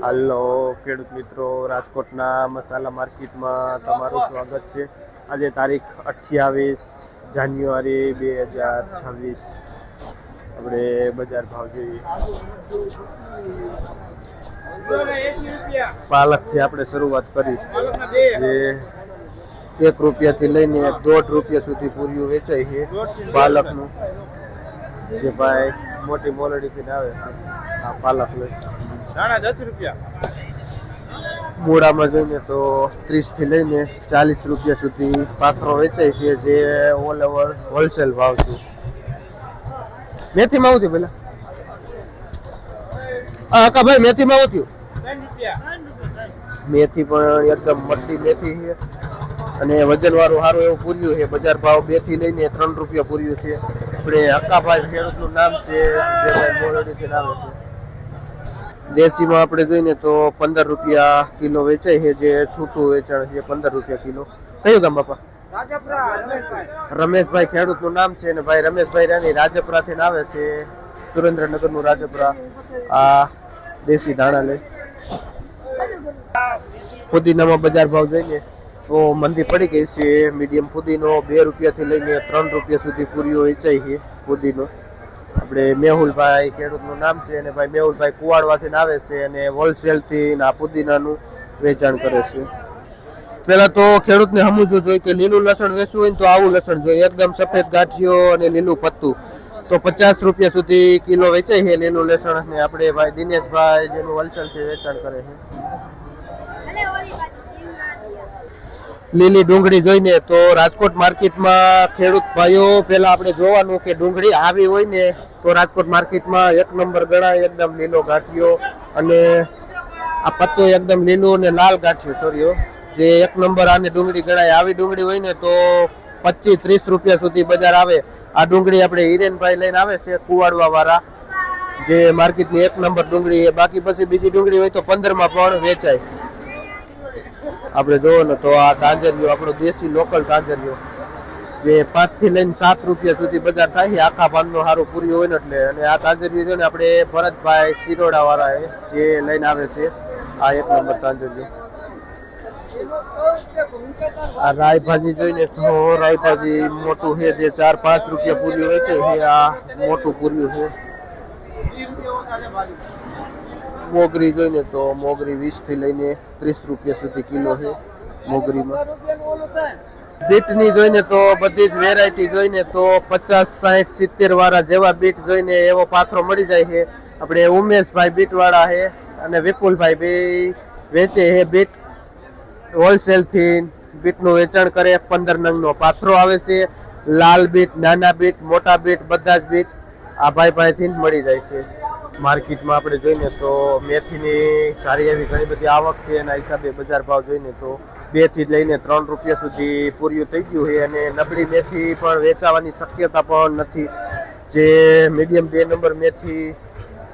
હાલો ખેડૂત મિત્રો, રાજકોટના મસાલા માર્કેટમાં તમારું સ્વાગત છે. આજે તારીખ 28 જાન્યુઆરી 2026. આપણે બજાર ભાવ જોઈએ. પાલકથી આપણે શરૂઆત કરી જે 1 રૂપિયાથી લઈને 1.5 રૂપિયા સુધી પૂરીઓ વેચાય છે પાલકનું. જે ભાઈ મોટી મોલડીથી આવે છે આ પાલક લઈ દાણા 10 રૂપિયા. મૂળામાં જઈને તો 30 થી લઈને 40 રૂપિયા સુધી પાથરો વેચાય છે, જે ઓલ ઓવર હોલસેલ ભાવ છે. મેથીમાં આવું થયું પેલા હા ભાઈ, મેથીમાં આવું થયું 10 રૂપિયા. મેથી પણ એકદમ મસ્તી મેથી છે અને વજન વાળું સારું એવું પૂર્યું છે. બજાર ભાવ 2 થી લઈને 3 રૂપિયા પૂર્યું છે. આપણે હક્કાભાઈ ખેડૂતનું નામ છે, જે ભાઈ મોરડીથી આવે છે. દેશીમાં આપણે જોઈને તો 15 રૂપિયા કિલો વેચાય છે, જે છૂટું વેચાણ છે 15 રૂપિયા કિલો. કયું ગામ બાપા? રમેશભાઈ ખેડૂતનું નામ છે, અને ભાઈ રમેશભાઈ રાની રાજપરાથી આવે છે, સુરેન્દ્રનગરનું રાજપરા. આ દેશી ધાણા લે. ફુદીનામાં બજાર ભાવ જોઈને તો મંદી પડી ગઈ છે. મીડિયમ ફુદીનો 2 રૂપિયાથી લઈને 3 રૂપિયા સુધી પૂરીઓ વેચાય છે. ફુદીનો આપણે મેહુલભાઈ ખેડૂતનું નામ છે, અને ભાઈ મેહુલભાઈ કુવાડવાથી આવે છે અને હોલસેલથી આ પુદીનાનું વેચાણ કરે છે. પેલા તો ખેડૂતને સમજવું જોઈએ કે લીલું લસણ વેચવું હોય તો આવું લસણ જોઈએ, એકદમ સફેદ ગાંઠિયો અને લીલું પત્તું. તો 50 રૂપિયા સુધી કિલો વેચાય છે લીલું લસણ. અને આપણે ભાઈ દિનેશભાઈ જેનું હોલસેલથી વેચાણ કરે છે. લીલી ડુંગળી જોઈને તો રાજકોટ માર્કેટમાં ખેડૂત ભાઈઓ પહેલા આપણે જોવાનું કે ડુંગળી આવી હોય ને તો રાજકોટ માર્કેટમાં 1 નંબર ગણાય. એકદમ લીલો ગાંઠિયો અને આ પત્તો એકદમ લીલું અને લાલ ગાંઠિયો સોરીઓ, જે 1 નંબર આને ડુંગળી ગણાય. આવી ડુંગળી હોય ને તો 25-30 રૂપિયા સુધી બજાર આવે. આ ડુંગળી આપણે હિરેનભાઈ લઈને આવે છે કુવાડવા વાળા, જે માર્કેટની 1 નંબર ડુંગળી. બાકી પછી બીજી ડુંગળી હોય તો 15માં પણ વેચાય. આપણે જોવો ને તો આ તાંજરિયો આપણો દેશી લોકલ તાંજરિયો, જે 5 થી લઈને 7 રૂપિયા સુધી બજાર થાય છે. આખા પાનનો સારું પૂરી હોય ને એટલે. અને આ તાંજરિયો છે ને આપણે ભરતભાઈ શિરોડા વાળા જે લઈને આવે છે. આ 1 નંબર તાંજરિયો. આ રાઈ ભાજી જોઈને તો રાઈ ભાજી મોટું છે, જે 4-5 રૂપિયા પૂરી હોય છે. આ મોટું પૂર્યું છે. મોગરી જોઈને તો મોગરી 20 થી લઈને 30 રૂપિયા સુધી કિલો છે. મોગરીમાં બીટની જોઈને તો બધી જ વેરાયટી જોઈને તો 50-60-70 વાળા જેવા બીટ જોઈને એવો પાથરો મળી જાય છે. આપણે ઉમેશભાઈ બીટ વાળા છે અને વિપુલભાઈ બે વેચે છે બીટ. હોલસેલથી બીટનું વેચાણ કરે. 15 નંગનો પાથરો આવે છે. લાલ બીટ, નાના બીટ, મોટા બીટ, બધા જ બીટ આ ભાઈ પાસેથી મળી જાય છે. માર્કેટમાં આપણે જોઈને તો મેથીની સારી એવી ઘણી બધી આવક છે. એના હિસાબે બજાર ભાવ જોઈને તો 2 થી લઈને 3 રૂપિયા સુધી પૂર્યું થઈ ગયું છે. અને નબળી મેથી પણ વેચાવાની શક્યતા પણ નથી. જે મીડિયમ 2 નંબર મેથી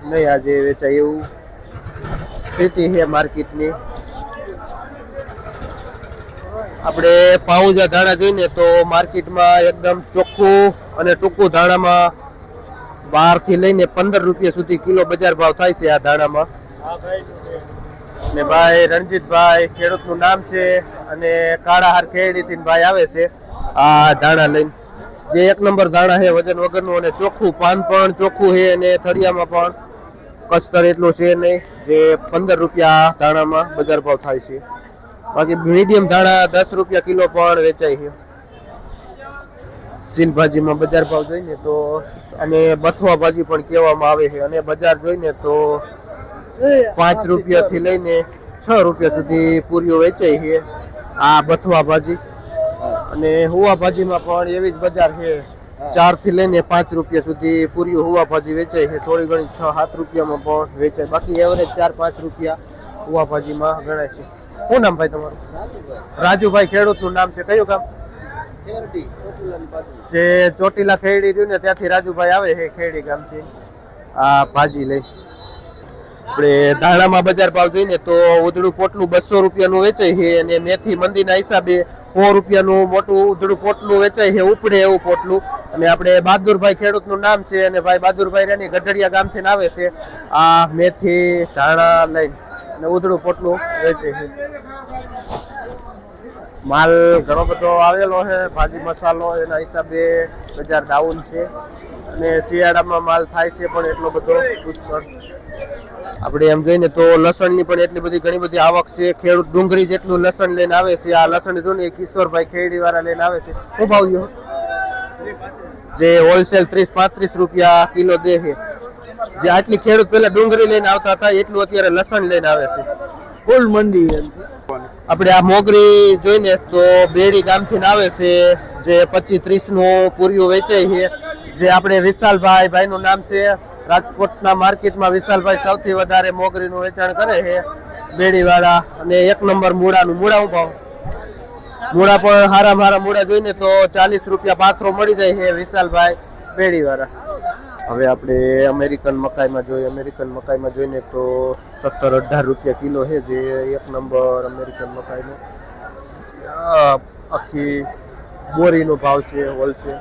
નહીં આજે વેચાય એવું સ્થિતિ છે માર્કેટની. આપણે પાઉજા ધાણા જોઈને તો માર્કેટમાં એકદમ ચોખ્ખું અને ટૂંકું ધાણામાં 12 થી લઈને 15 રૂપિયા સુધી કિલો બજાર ભાવ થાય છે આ ધાણામાં. ને ભાઈ રણજીતભાઈ ખેડૂતનું નામ છે, અને કાળાહાર ખેડીથી ભાઈ આવે છે આ ધાણા લઈને. જે 1 નંબર ધાણા છે, વજન વગરનું અને ચોખ્ખું. પાન પણ ચોખ્ખું છે અને થળિયામાં પણ કસ્તર એટલું છે નહીં. જે 15 રૂપિયા ધાણામાં બજાર ભાવ થાય છે. બાકી મીડિયમ ધાણા 10 રૂપિયા કિલો પણ વેચાય છે. સીલ ભાજીમાં બજાર ભાવ જોઈને તો અને બથવા ભાજી પણ કહેવામાં આવે છે. અને બજાર જોઈને તો 5 રૂપિયાથી લઈને 6 રૂપિયા સુધી પૂરીઓ વેચાય છે આ બથવા ભાજી. અને હુવા ભાજીમાં પણ એવી જ બજાર છે. 4 થી લઈને 5 રૂપિયા સુધી પૂરીઓ હુવા ભાજી વેચાય છે. થોડી ઘણી 6-7 રૂપિયામાં પણ વેચાય. બાકી એવરેજ 4-5 રૂપિયા હુવા ભાજીમાં ગણાય છે. શું નામ ભાઈ તમારું? રાજુભાઈ ખેડૂતનું નામ છે. કયું ગામ? જે ચોટીલા ખેડી રહ્યું ને ત્યાંથી રાજુભાઈ આવે છે ખેડી ગામથી આ ભાજી લઈ. આપણે ધાણામાં બજાર ભાવ જોઈને તો ઉધડું પોટલું 200 રૂપિયાનું વેચાય છે. અને મેથી મંદીના હિસાબે 100 રૂપિયાનું મોટું ઉધડું પોટલું વેચાય છે, ઉપડે એવું પોટલું. અને આપણે બહાદુરભાઈ ખેડૂતનું નામ છે, અને ભાઈ બહાદુરભાઈ રાની ગઢડિયા ગામથી આવે છે આ મેથી ધાણા લઈને. અને ઉધડું પોટલું વેચે છે. માલ ઘણો બધો આવેલો છે, ભાજી મસાલો એના હિસાબે બજાર ડાઉન છે અને શિયાળામાં માલ થાય છે પણ એટલો બધો પુષ્કળ. આપણે એમ જોઈને તો લસણની પણ એટલી બધી ઘણી બધી આવક છે. ખેડૂત ડુંગળી જેટલું લસણ લઈને આવે છે. આ લસણ જો ને કિશોરભાઈ ખેડી વાળા લઈને આવે છે. શું ભાવ ગયો? જે હોલસેલ 30-35 રૂપિયા કિલો દે છે. જે આટલી ખેડૂત પેલા ડુંગળી લઈને આવતા હતા એટલું અત્યારે લસણ લઈને આવે છે. ફૂલ મંડી આપણે આ મોગરી જોઈને તો બેડી ગામથી આવે છે, જે 25-30 નું પૂરીઓ વેચાય છે. જે આપણે વિશાલભાઈ ભાઈનું નામ છે. રાજકોટના માર્કેટમાં વિશાલભાઈ સૌથી વધારે મોગરીનું વેચાણ કરે છે, બેડીવાળા. અને એક નંબર મૂળાનું. મૂળા હું ભાવ? મૂળા પણ હારામાં હારા મૂળા જોઈને તો 40 રૂપિયા પાથરો મળી જાય છે વિશાલભાઈ બેડીવાળા. હવે આપણે અમેરિકન મકાઈમાં જોઈએ. અમેરિકન મકાઈમાં જોઈને તો 17-18 રૂપિયા કિલો છે, જે એક નંબર અમેરિકન મકાઈનો. આખી બોરીનો ભાવ છે હોલસેલ.